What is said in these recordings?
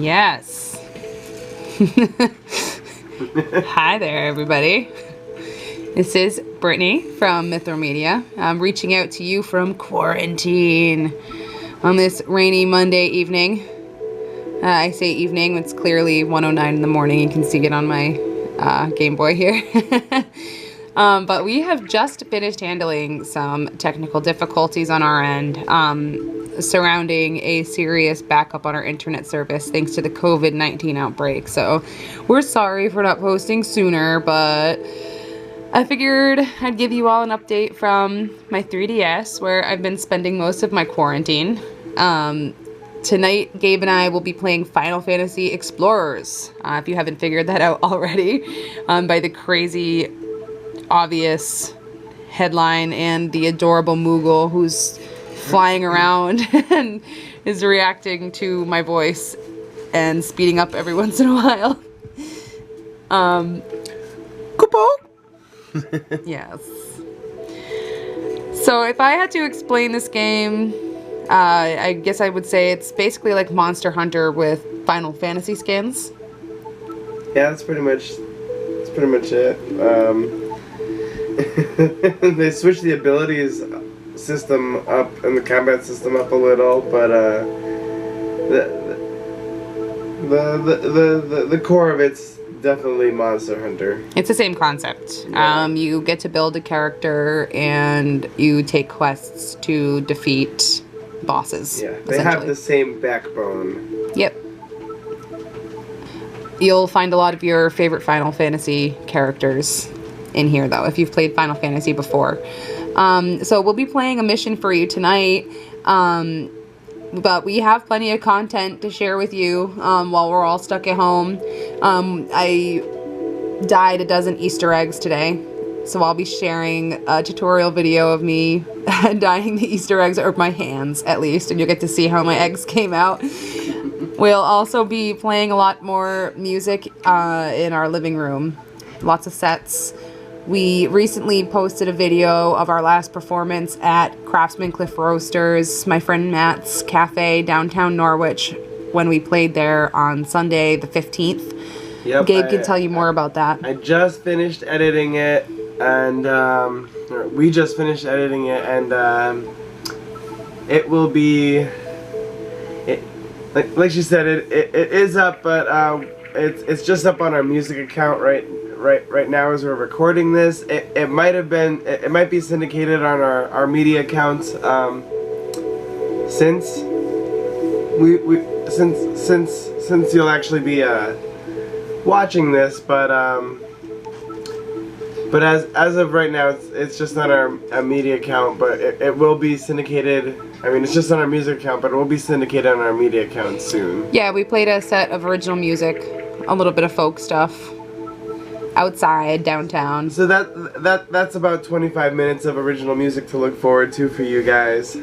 Yes. Hi there, everybody. This is Brittany from Mythril Media. I'm reaching out to you from quarantine on this rainy Monday evening. I say evening, it's clearly 1:09 in the morning. You can see it on my Game Boy here. But we have just finished handling some technical difficulties on our end surrounding a serious backup on our internet service thanks to the COVID-19 outbreak. So we're sorry for not posting sooner, but I figured I'd give you all an update from my 3DS where I've been spending most of my quarantine. Tonight, Gabe and I will be playing Final Fantasy Explorers, if you haven't figured that out already, by the crazy, obvious headline and the adorable Moogle who's flying around and is reacting to my voice and speeding up every once in a while. Kupo! Yes. So if I had to explain this game, I guess I would say it's basically like Monster Hunter with Final Fantasy skins. Yeah, that's pretty much it. They switched the abilities system up and the combat system up a little, but the core of it's definitely Monster Hunter. It's the same concept. Yeah. You get to build a character and you take quests to defeat bosses. Yeah, they have the same backbone. Yep. You'll find a lot of your favorite Final Fantasy characters in here, though, if you've played Final Fantasy before. So we'll be playing a mission for you tonight, but we have plenty of content to share with you while we're all stuck at home. I dyed a dozen Easter eggs today, so I'll be sharing a tutorial video of me dyeing the Easter eggs, or my hands at least, and you'll get to see how my eggs came out. We'll also be playing a lot more music in our living room, lots of sets. We recently posted a video of our last performance at Craftsman Cliff Roasters, my friend Matt's cafe downtown Norwich, when we played there on Sunday the 15th. Yep, Gabe can tell you more about that. I just finished editing it, and we just finished editing it, and it will be, like she said, it is up, but it's just up on our music account right now as we're recording this. It might be syndicated on our media accounts since you'll actually be watching this, but as of right now it's just on our media account, but it will be syndicated. I mean, it's just on our music account, but it will be syndicated on our media account soon. Yeah, we played a set of original music, a little bit of folk stuff. Outside, downtown. So that's about 25 minutes of original music to look forward to for you guys.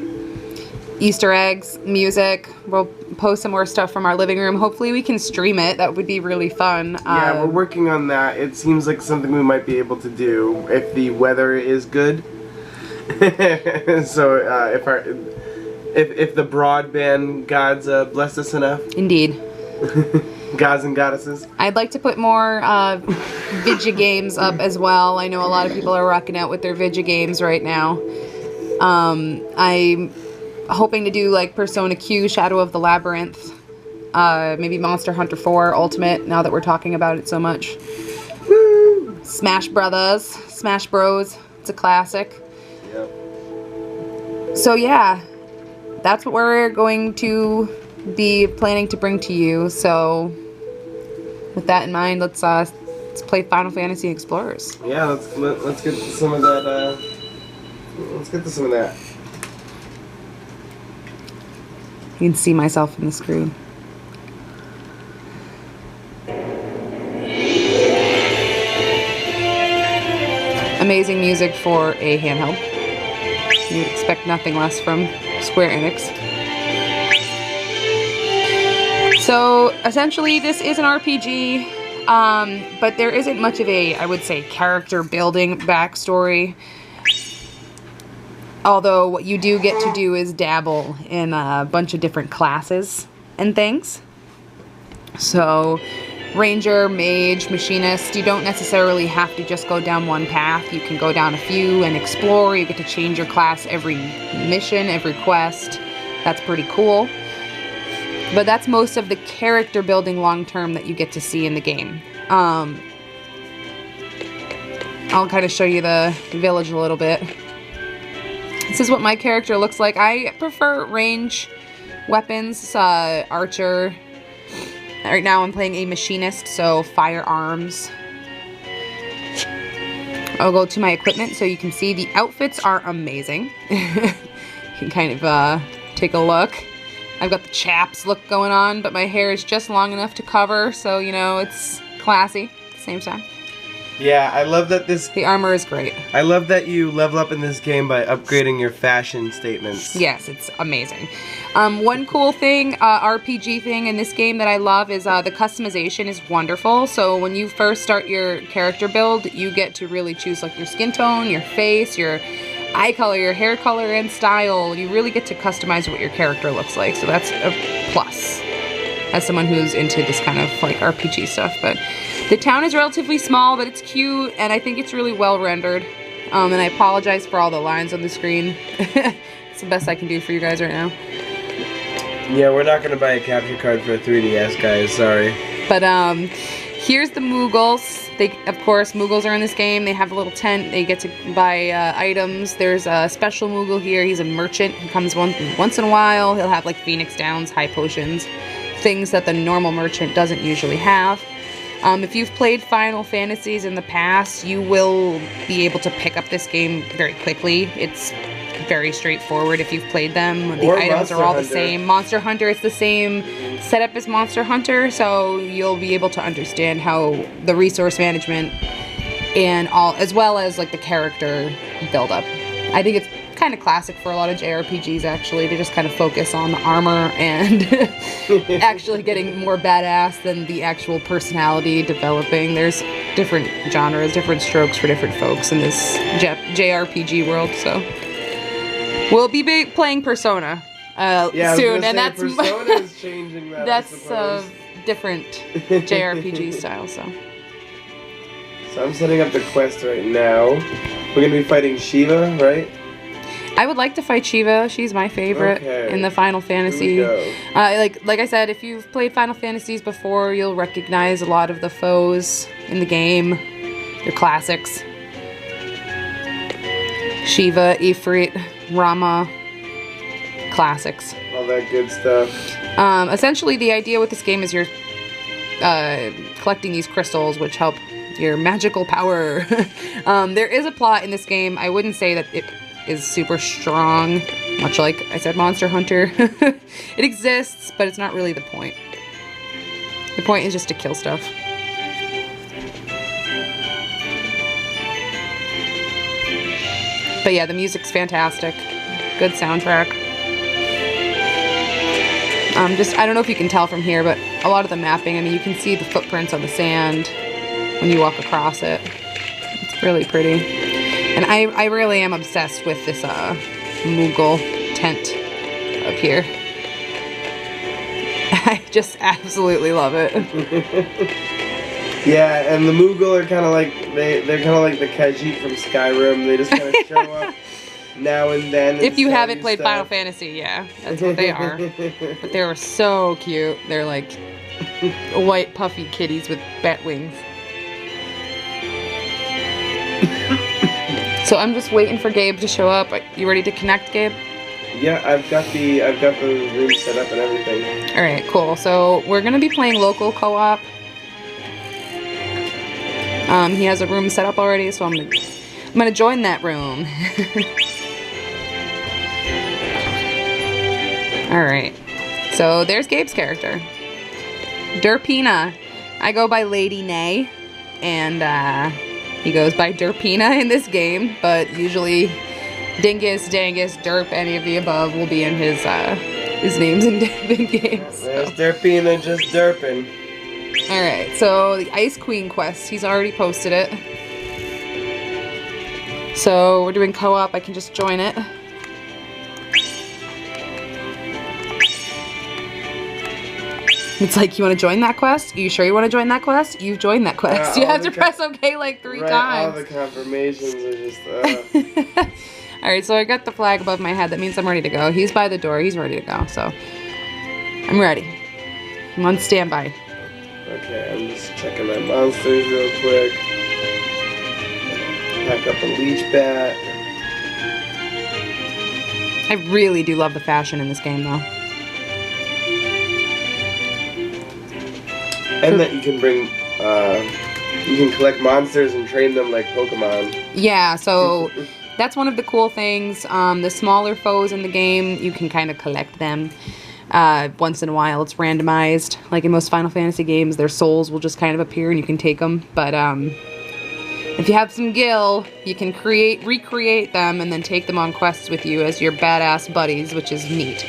Easter eggs, music. We'll post some more stuff from our living room. Hopefully we can stream it. That would be really fun. Yeah, we're working on that. It seems like something we might be able to do if the weather is good. So if the broadband gods bless us enough. Indeed. Gods and goddesses. I'd like to put more Vidya games up as well. I know a lot of people are rocking out with their Vidya games right now. I'm hoping to do like Persona Q, Shadow of the Labyrinth, maybe Monster Hunter 4 Ultimate, now that we're talking about it so much. Woo! Smash Bros. It's a classic. Yep. So yeah, that's what we're going to be planning to bring to you. So with that in mind, let's play Final Fantasy Explorers. Yeah, let's get to some of that. Let's get to some of that. You can see myself in the screen. Amazing music for a handheld. You'd expect nothing less from Square Enix. So essentially this is an RPG, but there isn't much of a, I would say, character building backstory. Although what you do get to do is dabble in a bunch of different classes and things. So ranger, mage, machinist, you don't necessarily have to just go down one path. You can go down a few and explore. You get to change your class every mission, every quest. That's pretty cool. But that's most of the character building long term that you get to see in the game. I'll kind of show you the village a little bit. This is what my character looks like. I prefer range weapons, archer. Right now I'm playing a machinist, so firearms. I'll go to my equipment so you can see the outfits are amazing. You can kind of take a look. I've got the chaps look going on, but my hair is just long enough to cover, so you know, it's classy at the same time. Yeah, I love that the armor is great. I love that you level up in this game by upgrading your fashion statements. Yes, it's amazing. One cool thing, RPG thing in this game that I love is the customization is wonderful. So when you first start your character build, you get to really choose like your skin tone, your face, your eye color, your hair color, and style. You really get to customize what your character looks like. So that's a plus as someone who's into this kind of like RPG stuff. But the town is relatively small, but it's cute, and I think it's really well rendered. And I apologize for all the lines on the screen. It's the best I can do for you guys right now. Yeah, we're not gonna buy a capture card for a 3DS, guys. Sorry. But here's the Moogles. Of course, Moogles are in this game. They have a little tent. They get to buy items. There's a special Moogle here. He's a merchant. He comes once in a while. He'll have like Phoenix Downs, high potions, things that the normal merchant doesn't usually have. If you've played Final Fantasies in the past, you will be able to pick up this game very quickly. It's very straightforward if you've played them. The items are all the same. Monster Hunter, it's the same setup as Monster Hunter, so you'll be able to understand how the resource management and all, as well as like the character build up. I think it's kind of classic for a lot of JRPGs actually to just kind of focus on the armor and actually getting more badass than the actual personality developing. There's different genres, different strokes for different folks in this JRPG world, so we'll be playing Persona soon, and that's Persona is changing that. That's a different JRPG style. So I'm setting up the quest right now. We're gonna be fighting Shiva, right? I would like to fight Shiva. She's my favorite in the Final Fantasy. Like I said, if you've played Final Fantasies before, you'll recognize a lot of the foes in the game. Your classics. Shiva, Ifrit, Rama. Classics. All that good stuff. Essentially, the idea with this game is you're collecting these crystals, which help your magical power. There is a plot in this game. I wouldn't say that it is super strong, much like I said Monster Hunter. It exists, but it's not really the point. The point is just to kill stuff. But yeah, the music's fantastic. Good soundtrack. I don't know if you can tell from here, but a lot of the mapping, I mean, you can see the footprints on the sand when you walk across it. It's really pretty. And I really am obsessed with this Moogle tent up here. I just absolutely love it. Yeah, and the Moogle are kind of like they're kind of like the Khajiit from Skyrim. They just kind of show up now and then. If you haven't played Final Fantasy, yeah, that's what they are. But they were so cute. They're like white puffy kitties with bat wings. So I'm just waiting for Gabe to show up. You ready to connect, Gabe? Yeah, I've got the room set up and everything. All right, cool. So we're gonna be playing local co-op. He has a room set up already, so I'm gonna join that room. All right. So there's Gabe's character, Derpina. I go by Lady Nay, and he goes by Derpina in this game, but usually Dingus, Dangus, Derp, any of the above will be in his names in games. So. There's Derpina just derping. Alright, so the Ice Queen quest, he's already posted it. So we're doing co-op, I can just join it. It's like, you want to join that quest? Are you sure you want to join that quest? You've joined that quest. You have to press OK like 3 times. All the confirmations are just... Alright, so I got the flag above my head. That means I'm ready to go. He's by the door. He's ready to go, so... I'm ready. I'm on standby. Okay, I'm just checking my monsters real quick. Pack up a leech bat. I really do love the fashion in this game, though. And that you can bring, you can collect monsters and train them like Pokemon. Yeah, so that's one of the cool things. The smaller foes in the game, you can kind of collect them. Once in a while, it's randomized. Like in most Final Fantasy games, their souls will just kind of appear and you can take them. But if you have some gil, you can recreate them and then take them on quests with you as your badass buddies, which is neat.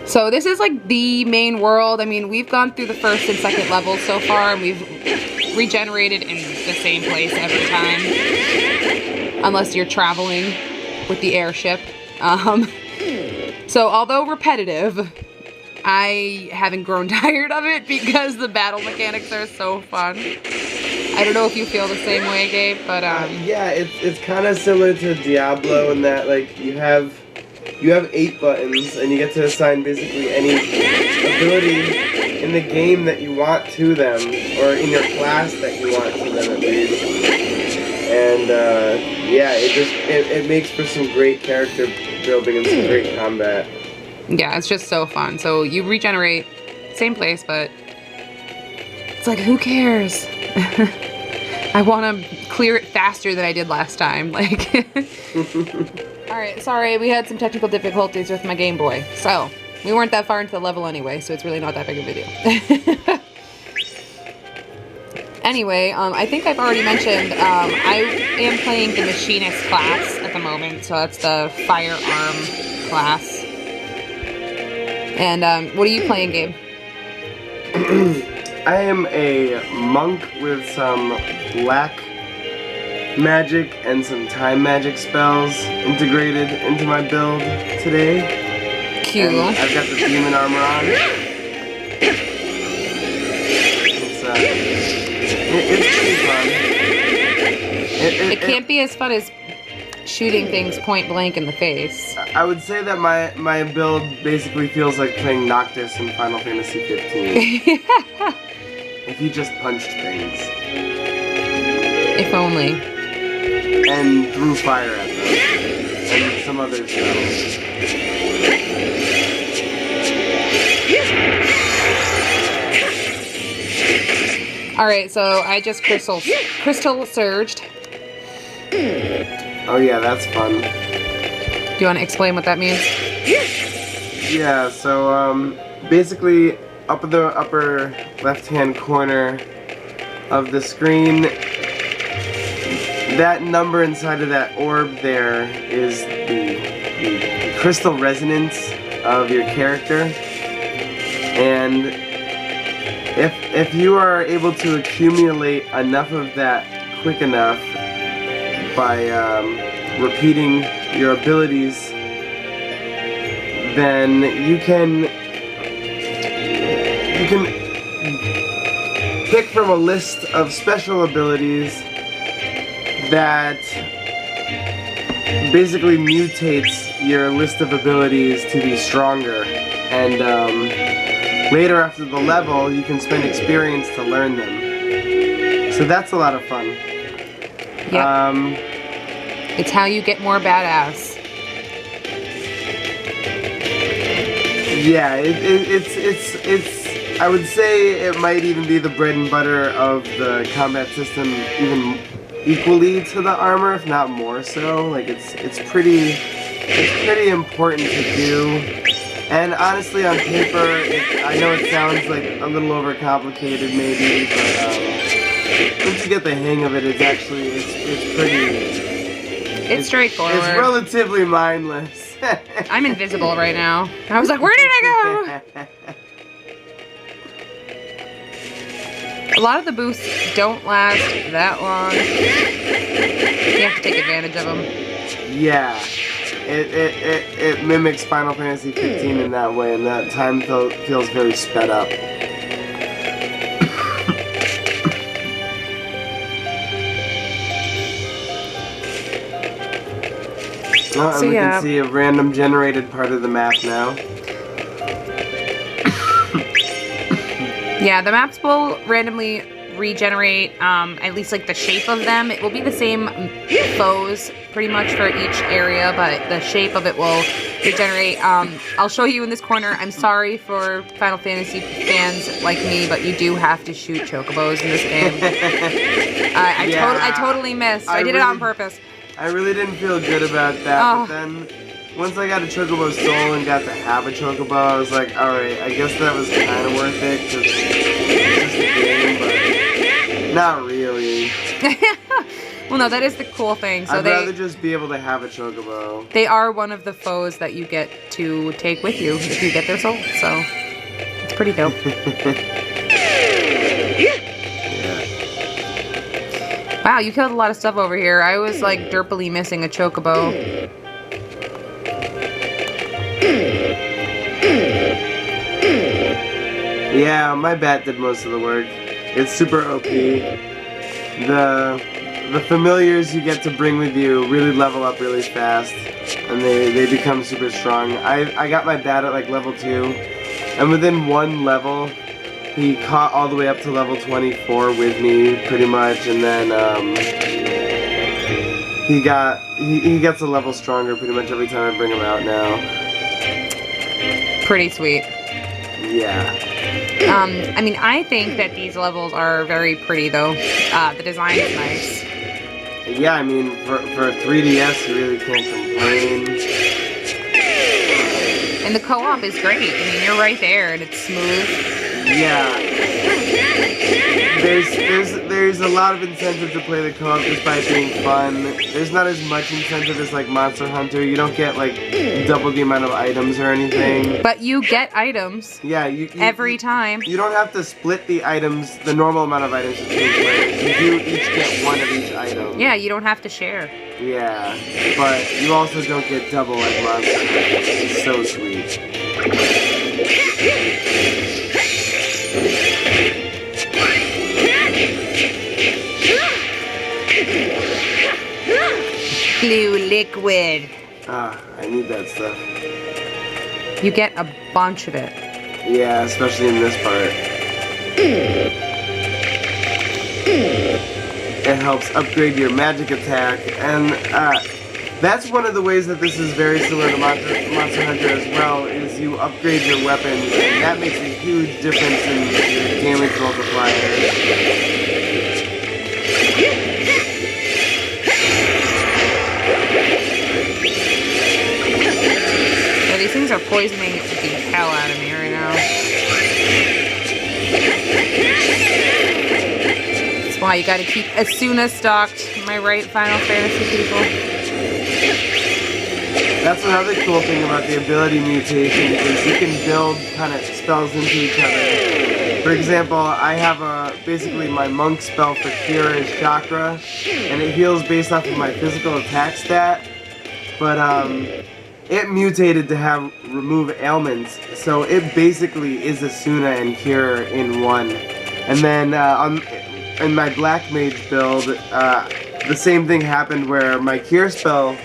So this is like the main world. I mean, we've gone through the first and second levels so far, and we've regenerated in the same place every time. Unless you're traveling with the airship. So although repetitive, I haven't grown tired of it because the battle mechanics are so fun. I don't know if you feel the same way, Gabe, but yeah, it's kind of similar to Diablo in that like you have 8 buttons and you get to assign basically any ability in the game that you want to them, or in your class that you want to them at least. And yeah, it makes for some great character building and some great combat. Yeah, it's just so fun. So you regenerate, same place, but it's like, who cares? I want to clear it faster than I did last time. Like, alright, sorry, we had some technical difficulties with my Game Boy. So, we weren't that far into the level anyway, so it's really not that big of a deal. Anyway, I think I've already mentioned, I am playing the Machinist class at the moment, so that's the firearm class. And, what are you playing, Gabe? I am a monk with some black magic and some time magic spells integrated into my build today. Cute. And I've got the demon armor on. It's pretty fun. It can't be as fun as shooting things point blank in the face. I would say that my build basically feels like playing Noctis in Final Fantasy 15. If you just punched things. If only. And threw fire at them. And some other spells. Alright, so I just crystal surged. Oh yeah, that's fun. Do you want to explain what that means? Yeah, so basically up in the upper left-hand corner of the screen, that number inside of that orb there is the crystal resonance of your character. And if you are able to accumulate enough of that quick enough by repeating your abilities, then you can pick from a list of special abilities that basically mutates your list of abilities to be stronger, and later after the level you can spend experience to learn them. So that's a lot of fun. Yep. It's how you get more badass. Yeah, it's I would say it might even be the bread and butter of the combat system, even equally to the armor, if not more so. Like it's pretty important to do. And honestly, on paper, I know it sounds like a little overcomplicated maybe, but once you get the hang of it, it's actually it's straightforward. It's relatively mindless. I'm invisible right now. I was like, where did I go? A lot of the boosts don't last that long. You have to take advantage of them. Yeah. it mimics Final Fantasy 15 in that way, and that time feels very sped up. Oh, and we can see a random generated part of the map now. Yeah, the maps will randomly regenerate, at least like the shape of them. It will be the same foes pretty much for each area, but the shape of it will regenerate. I'll show you in this corner. I'm sorry for Final Fantasy fans like me, but you do have to shoot chocobos in this game. I totally missed. I did it on purpose. I really didn't feel good about that, but then once I got a chocobo soul and got to have a chocobo, I was like, alright, I guess that was kind of worth it, because it's just a game, but not really. Well, no, that is the cool thing. So I'd rather just be able to have a chocobo. They are one of the foes that you get to take with you if you get their soul, so it's pretty dope. Wow, you killed a lot of stuff over here. I was like derpily missing a chocobo. Yeah, my bat did most of the work. It's super OP. The familiars you get to bring with you really level up really fast, and they become super strong. I got my bat at like level 2, and within one level, he caught all the way up to level 24 with me, pretty much, and then he gets a level stronger pretty much every time I bring him out now. Pretty sweet. Yeah. I mean, I think that these levels are very pretty, though. The design is nice. Yeah, I mean, for 3DS, you really can't complain. And the co-op is great. I mean, you're right there, and it's smooth. Yeah. There's a lot of incentive to play the co-op just by being fun. There's not as much incentive as like Monster Hunter. You don't get like double the amount of items or anything. But you get items. Yeah, you every time. You don't have to split the items, the normal amount of items between players. You do each get one of each item. Yeah, you don't have to share. Yeah, but you also don't get double like Monster Hunter. It's so sweet. Blue liquid. Ah, I need that stuff. You get a bunch of it. Yeah, especially in this part. It helps upgrade your magic attack, and that's one of the ways that this is very similar to Monster Hunter as well, is you upgrade your weapons, and that makes a huge difference in your damage multiplier. Yeah, these things are poisoning the hell out of me right now. That's why you gotta keep Asuna stocked. Am I right, Final Fantasy people? That's another cool thing about the ability mutations, is you can build kind of spells into each other. For example, I have basically my monk spell for cure is chakra, and it heals based off of my physical attack stat, but it mutated to have remove ailments, so it basically is Asuna and cure in one. And then in my black mage build, the same thing happened where my cure spell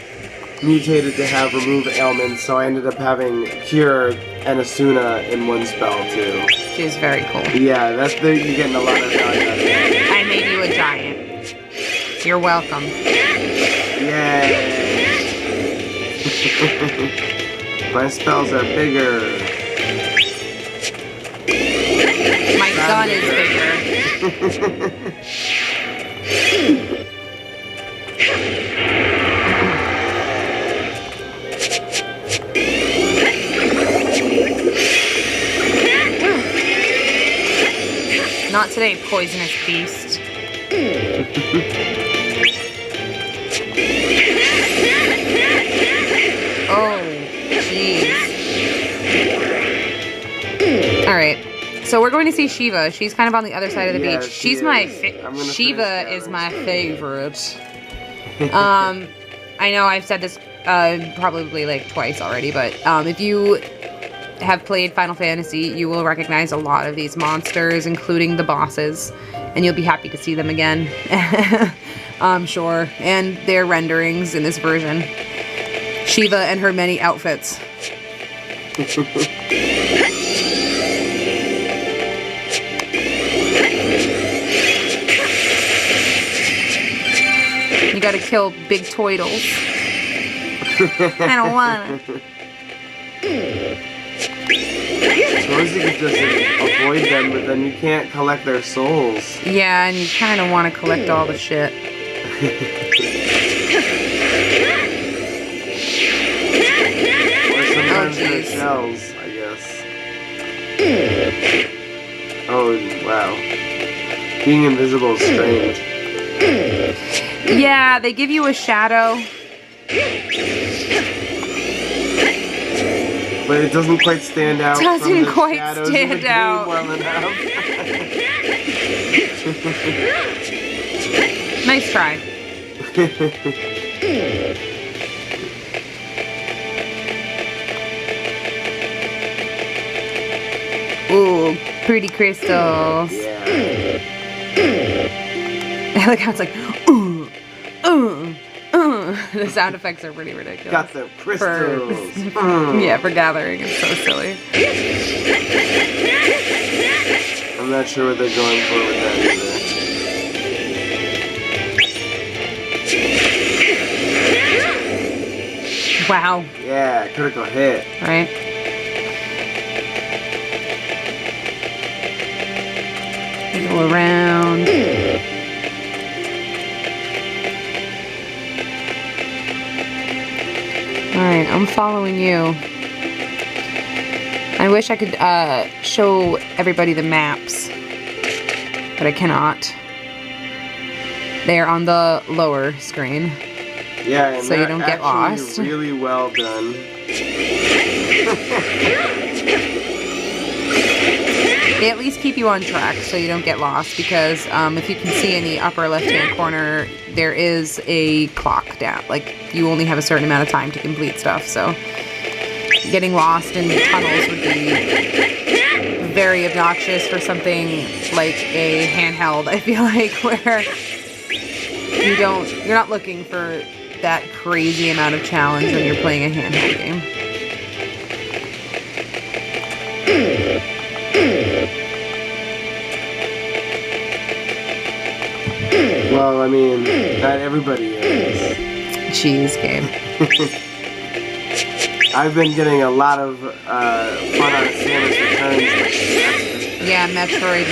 mutated to have remove ailments, so I ended up having cure and Asuna in one spell too. Which is very cool. Yeah, you're getting a lot of value out of that. I made you a giant. You're welcome. Yay! My spells are bigger. My gun is bigger. Not today, poisonous beast. Oh, jeez. Alright, so we're going to see Shiva. She's kind of on the other side of the beach. She's my Shiva is my favorite. I know I've said this probably like twice already, but if you have played Final Fantasy, you will recognize a lot of these monsters, including the bosses, and you'll be happy to see them again. I'm sure. And their renderings in this version. Shiva and her many outfits. You gotta kill big toidles. I don't wanna. I suppose you could just avoid them, but then you can't collect their souls. Yeah, and you kind of want to collect all the shit. Or sometimes their shells, I guess. Oh, wow. Being invisible is strange. Yeah, they give you a shadow. But it doesn't quite stand out. Doesn't from quite the stand out. Well enough. Nice try. Ooh, pretty crystals. Yeah. I like how it's like, the sound effects are pretty ridiculous. Got the crystals. Yeah, for gathering. It's so silly. I'm not sure what they're going for with that either. Wow. Yeah, critical hit. Right? Go around. Alright, I'm following you. I wish I could show everybody the maps, but I cannot. They're on the lower screen. Yeah, and so you don't get lost. Really well done. They at least keep you on track so you don't get lost, because if you can see in the upper left-hand corner, there is a clock down. Like, you only have a certain amount of time to complete stuff, so getting lost in tunnels would be very obnoxious for something like a handheld, I feel like, where you're not looking for that crazy amount of challenge when you're playing a handheld game. Well, I mean, not everybody is. Jeez, Gabe. I've been getting a lot of fun out of Samus Returns. Yeah, Metroid.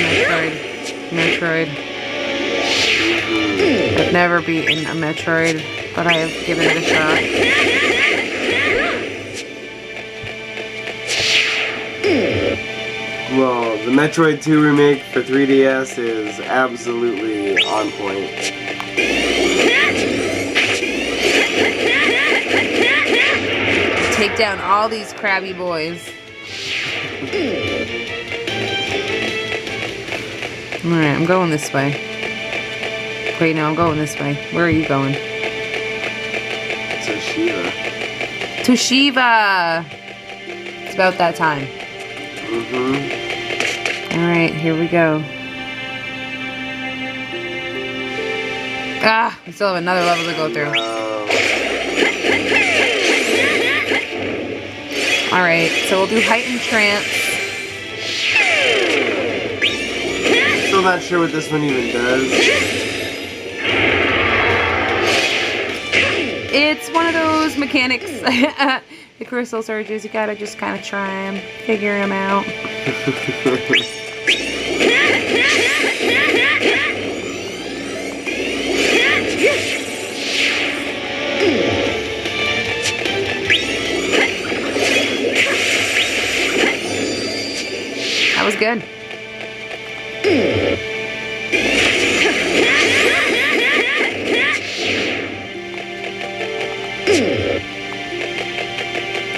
I've never beaten a Metroid, but I have given it a shot. Well, the Metroid 2 remake for 3DS is absolutely on point. Take down all these crabby boys. Alright, I'm going this way. Wait, no, I'm going this way. Where are you going? To Shiva. To Shiva! It's about that time. Alright, here we go. Ah, we still have another level to go through. Alright, so we'll do heightened trance. Still not sure what this one even does. It's one of those mechanics, the crystal surges, you gotta just kind of try them, figure them out. That was good.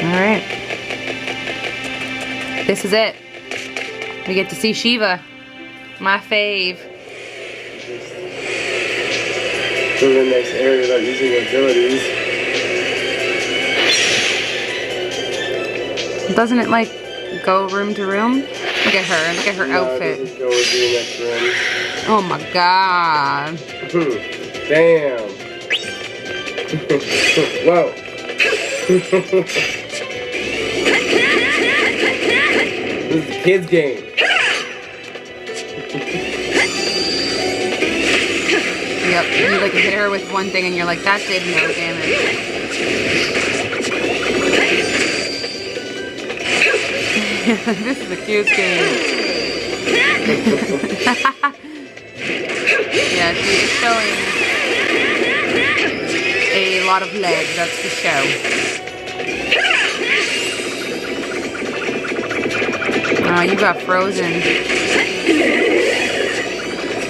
Alright. This is it. We get to see Shiva. My fave. Really nice area without using abilities. Doesn't it like go room to room? Look at her. Look at her outfit. It doesn't go with the next room. Oh my god. Damn. Whoa. This is a kid's game. Yep, you like hit her with one thing and you're like, that did no damage. This is a cute game. Yeah, she's showing a lot of leg, that's the show. Oh, you got frozen.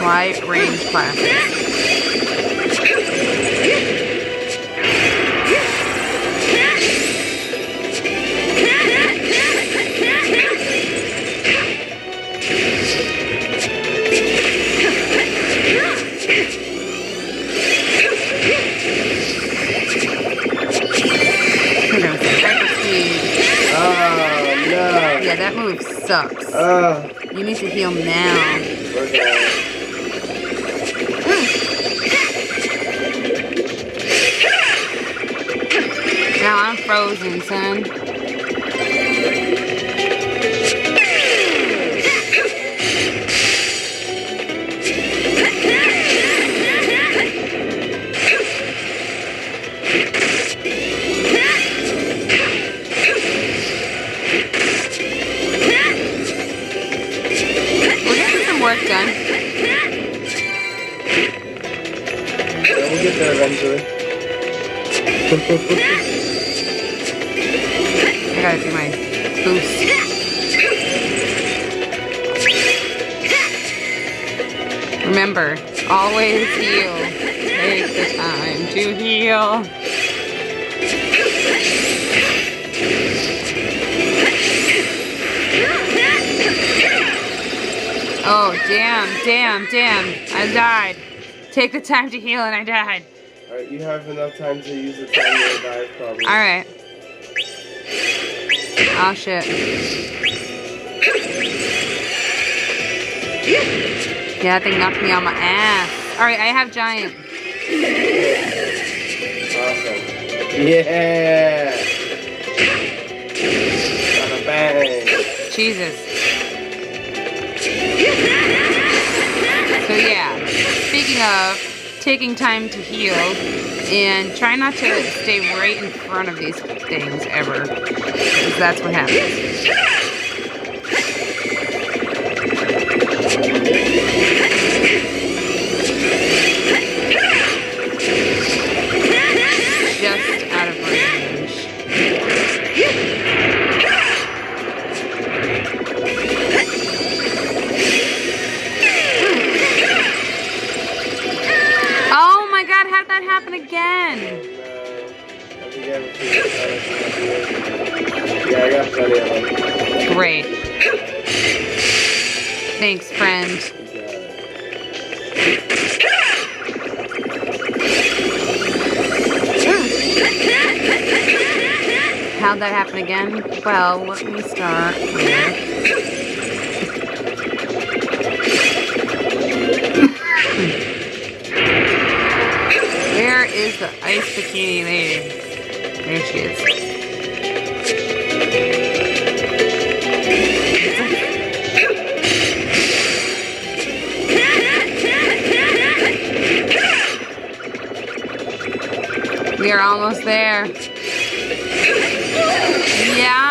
Wide range classes. Yeah, that move sucks. You need to heal now. Now I'm frozen, son. Work done. Yeah, we'll get there eventually. I gotta do my boost. Remember, always heal. Take the time to heal. Oh, damn. I died. Take the time to heal and I died. Alright, you have enough time to use the time to revive probably. Alright. Oh, shit. Yeah, that thing knocked me on my ass. Alright, I have giant. Awesome. Yeah! Bada bang. Jesus. So yeah, speaking of taking time to heal, and try not to stay right in front of these things ever, because that's what happens. Just out of range. Happen again. Yeah, I got plenty of them. Great. Thanks, friend. How'd that happen again? Well, let me start with... Where is the ice bikini lady? There she is. We are almost there. Yeah.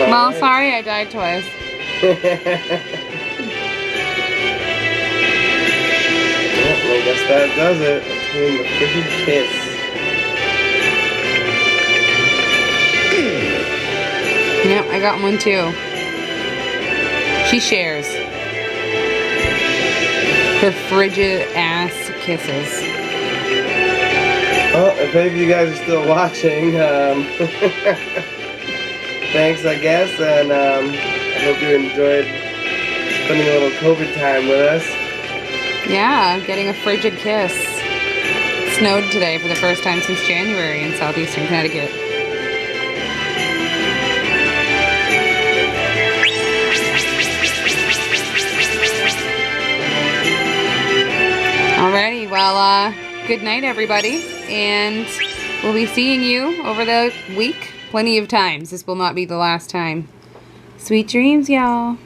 Well, sorry I died twice. Well, I guess that does it. Between the freaking kiss. Yep, I got one too. She shares. Her frigid ass kisses. Well, if any of you guys are still watching, thanks, I guess, and I hope you enjoyed spending a little COVID time with us. Yeah, getting a frigid kiss. It snowed today for the first time since January in southeastern Connecticut. Alrighty, well, good night everybody, and we'll be seeing you over the week plenty of times. This will not be the last time. Sweet dreams, y'all.